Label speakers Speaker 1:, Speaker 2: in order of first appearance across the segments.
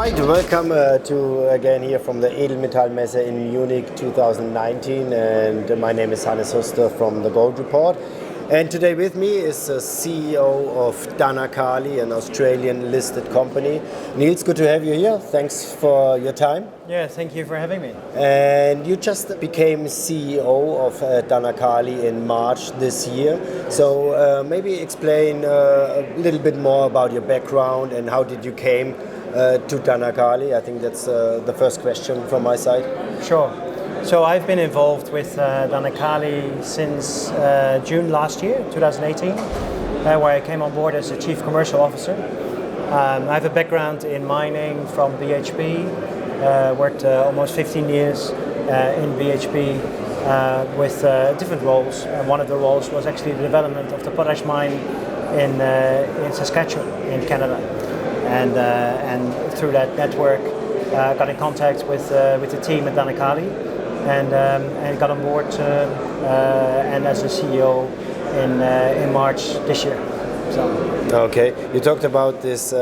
Speaker 1: right, welcome to again here from the Edelmetallmesse in Munich 2019, and my name is Hannes Huster from DerGoldreport. And today with me is the CEO of DANAKALI, an Australian listed company. Niels, good to have you here. Thanks for your time.
Speaker 2: Yeah, thank you for having me.
Speaker 1: And you just became CEO of DANAKALI in March this year. So maybe explain a little bit more about your background and how did you came to DANAKALI. I think that's the first question from my side.
Speaker 2: Sure. So I've been involved with DANAKALI since June last year, 2018, where I came on board as a Chief Commercial Officer. I have a background in mining from BHP, worked almost 15 years in BHP with different roles. And one of the roles was actually the development of the potash mine in Saskatchewan, in Canada. And through that network, got in contact with the team at DANAKALI. And got on board and as a CEO in March this year. So.
Speaker 1: Okay, you talked about this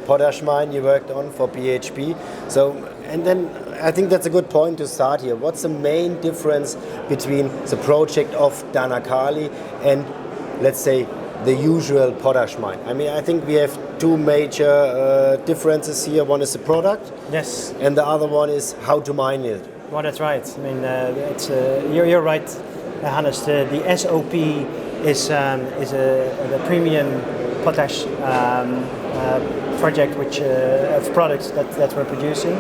Speaker 1: potash mine you worked on for BHP. So, and then I think that's a good point to start here. What's the main difference between the project of DANAKALI and, let's say, the usual potash mine? I mean, I think we have two major differences here. One is the product,
Speaker 2: yes,
Speaker 1: and the other one is how to mine it.
Speaker 2: Well, that's right. I mean, you're right, Hannes. The SOP is the premium potash project, which of products that we're producing.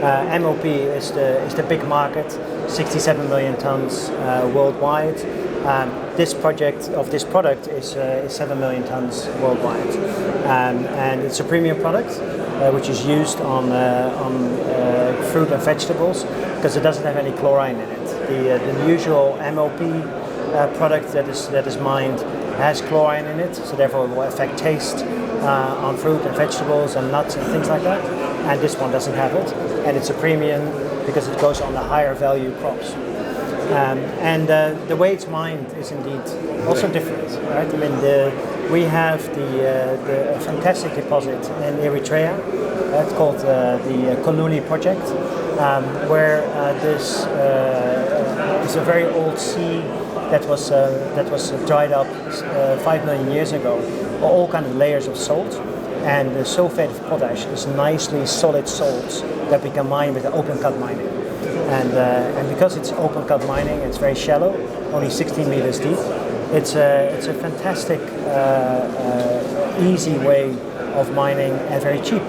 Speaker 2: MOP is the big market, 67 million tons worldwide. This project of this product is 7 million tons worldwide, and it's a premium product which is used on fruit and vegetables because it doesn't have any chlorine in it. The usual MOP product that is mined has chlorine in it, so therefore it will affect taste on fruit and vegetables and nuts and things like that. And this one doesn't have it, and it's a premium because it goes on the higher value crops. And the way it's mined is indeed also different, right? I mean, we have the fantastic deposit in Eritrea. It's called the COLLULI Project, where this is a very old sea that was dried up 5 million years ago. All kind of layers of salt, and the sulfate of potash is nicely solid salts that we can mine with open cut mining. And because it's open cut mining, it's very shallow, only 16 meters deep. It's a fantastic, easy way of mining and very cheap.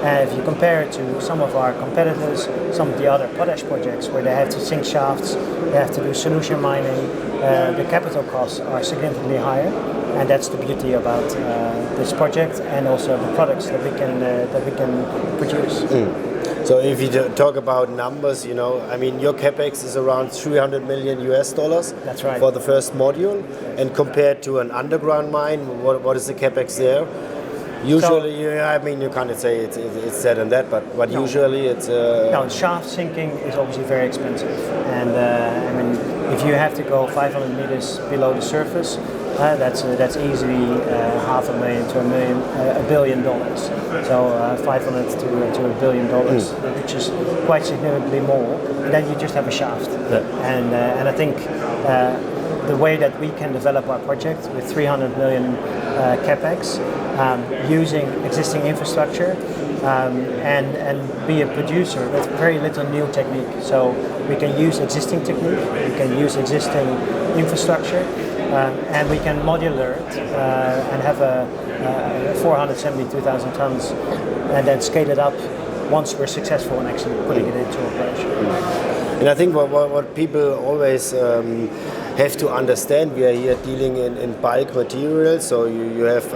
Speaker 2: And if you compare it to some of our competitors, some of the other potash projects where they have to sink shafts, they have to do solution mining, the capital costs are significantly higher. And that's the beauty about this project and also the products that we can produce.
Speaker 1: So if you talk about numbers, you know, I mean, your capex is around $300 million US.
Speaker 2: That's right.
Speaker 1: For the first module, and compared to an underground mine, what is the capex there? Usually, I mean, you can't say it's that and that, but no. Usually it's...
Speaker 2: No, shaft sinking is obviously very expensive. And I mean, if you have to go 500 meters below the surface, that's easily $500,000 to $1 billion. So 500 to $1 billion, which is quite significantly more. And then you just have a shaft. Yeah. And I think the way that we can develop our project with 300 million capex, using existing infrastructure, and be a producer with very little new technique. So we can use existing technique, we can use existing infrastructure, and we can modular it and have a 472,000 tons, and then scale it up once we're successful in actually putting it into operation.
Speaker 1: And I think what people always have to understand, we are here dealing in bulk materials, so you have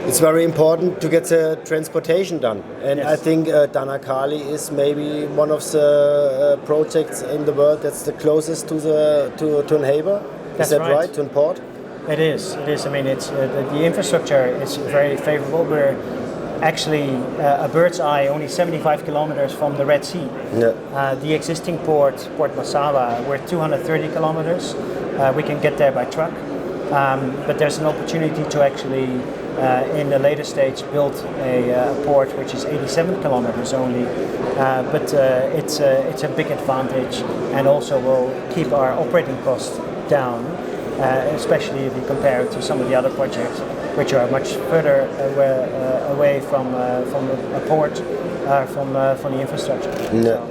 Speaker 1: it's very important to get the transportation done. And yes. I think DANAKALI is maybe one of the projects in the world that's the closest to an harbor. Is that right? To a port?
Speaker 2: It is. I mean, it's the infrastructure is very favorable. We're actually a bird's eye, only 75 kilometers from the Red Sea. Yeah. The existing Port Massawa, we're 230 kilometers. We can get there by truck, but there's an opportunity to actually in the later stage build a port which is 87 kilometers only, but it's a big advantage and also will keep our operating costs down, especially if you compare it to some of the other projects which are much further away from a port, from the infrastructure.
Speaker 1: Yeah.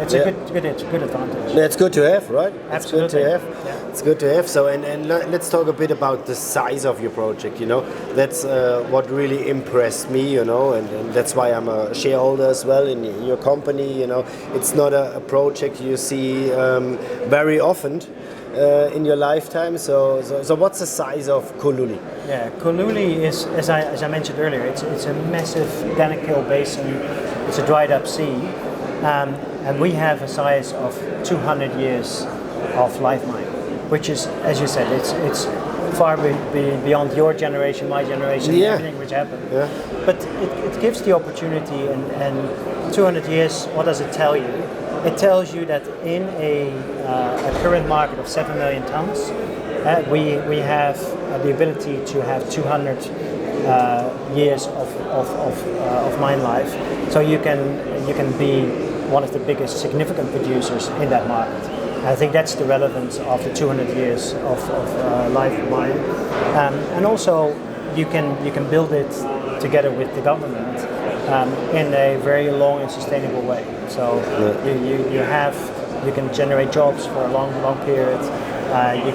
Speaker 2: So it's a good advantage.
Speaker 1: That's good to have, right? It's
Speaker 2: Absolutely.
Speaker 1: good to have.
Speaker 2: Yeah.
Speaker 1: It's good to have. So, and let's talk a bit about the size of your project. That's what really impressed me. And that's why I'm a shareholder as well in your company. It's not a project you see very often in your lifetime. So what's the size of COLLULI?
Speaker 2: Yeah, COLLULI is, as I mentioned earlier, it's a massive Danakil basin. It's a dried up sea. And we have a size of 200 years of life mine, which is, as you said, it's far beyond your generation, my generation, everything which happened. Yeah. But it gives the opportunity, and 200 years, what does it tell you? It tells you that in a current market of 7 million tons, we have the ability to have 200 years of mine life. So you can be one of the biggest significant producers in that market. I think that's the relevance of the 200 years of life of mine. And also you can build it together with the government in a very long and sustainable way. So you can generate jobs for a long period. You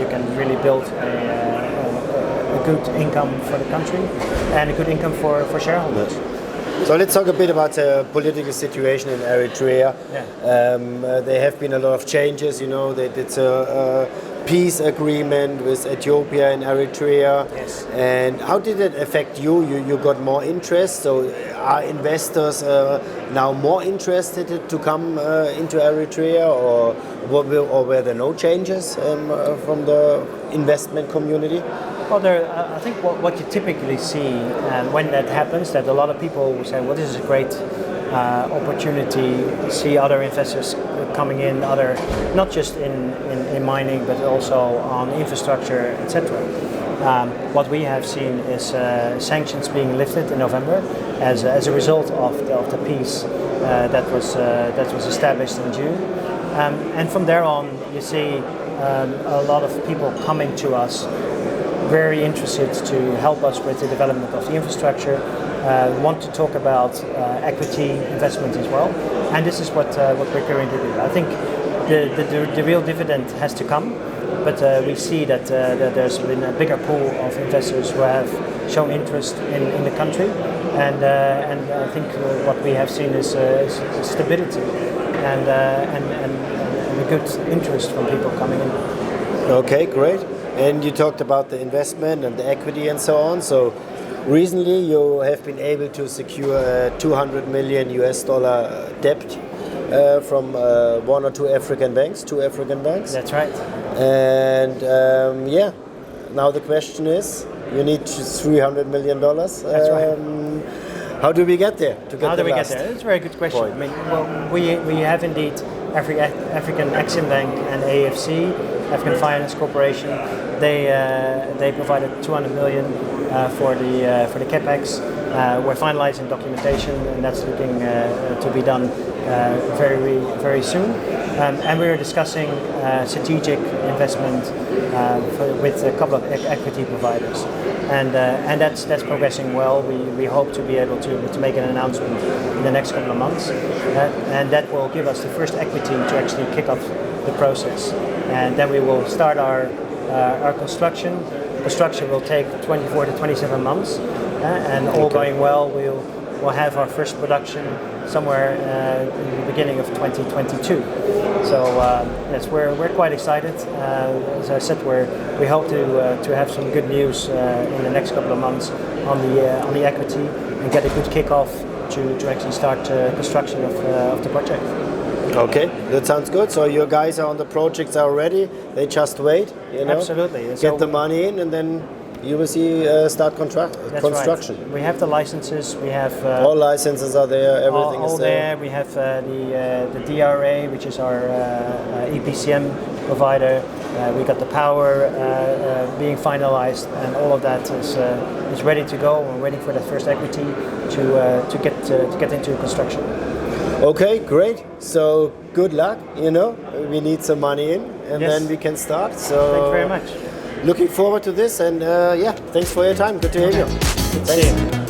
Speaker 2: can really build a good income for the country and a good income for shareholders.
Speaker 1: Yeah. So let's talk a bit about the political situation in Eritrea.
Speaker 2: Yeah.
Speaker 1: There have been a lot of changes. It's a peace agreement with Ethiopia and Eritrea.
Speaker 2: Yes.
Speaker 1: And how did it affect you? You got more interest. So are investors now more interested to come into Eritrea, or were there no changes from the investment community?
Speaker 2: Well, I think what you typically see when that happens, that a lot of people will say, well, this is a great opportunity, see other investors coming in, not just in mining, but also on infrastructure, etc. What we have seen is sanctions being lifted in November as a result of the peace that was established in June. And from there on, you see a lot of people coming to us very interested to help us with the development of the infrastructure, want to talk about equity investment as well, and this is what we're going to do. I think the real dividend has to come, but we see that there's been a bigger pool of investors who have shown interest in the country, and I think what we have seen is stability and a good interest from people coming in.
Speaker 1: Okay, great. And you talked about the investment and the equity and so on. So recently you have been able to secure $200 million debt from one or two African banks.
Speaker 2: That's right.
Speaker 1: And now the question is, you need $300 million.
Speaker 2: That's right.
Speaker 1: How do we get there?
Speaker 2: How do we get there? That's a very good question. Point. I mean, well, we have indeed African Exim Bank and AFC, African Finance Corporation. They provided $200 million for the capex. We're finalizing documentation, and that's looking to be done very soon. And we're discussing strategic investment with a couple of equity providers, and that's progressing well. We hope to be able to make an announcement in the next couple of months, and that will give us the first equity to actually kick off the process, and then we will start our construction. Construction will take 24 to 27 months, and all going well, we'll have our first production somewhere in the beginning of 2022. So yes, we're quite excited. As I said, we hope to have some good news in the next couple of months on the equity and get a good kickoff to actually start construction of the project.
Speaker 1: Okay, that sounds good. So your guys are on the projects already. They just wait,
Speaker 2: Absolutely.
Speaker 1: Get the money in, and then you will see start construction.
Speaker 2: Right. We have the licenses. We have
Speaker 1: all licenses are there. Everything
Speaker 2: all
Speaker 1: is there.
Speaker 2: We have the DRA, which is our EPCM provider. We got the power being finalized, and all of that is ready to go. We're waiting for the first equity to get into construction.
Speaker 1: Okay, great. So good luck. We need some money in, and
Speaker 2: Yes.
Speaker 1: then we can start. So
Speaker 2: Thank you very much.
Speaker 1: looking forward to this, and thanks for your time. Good to hear you.
Speaker 2: See you.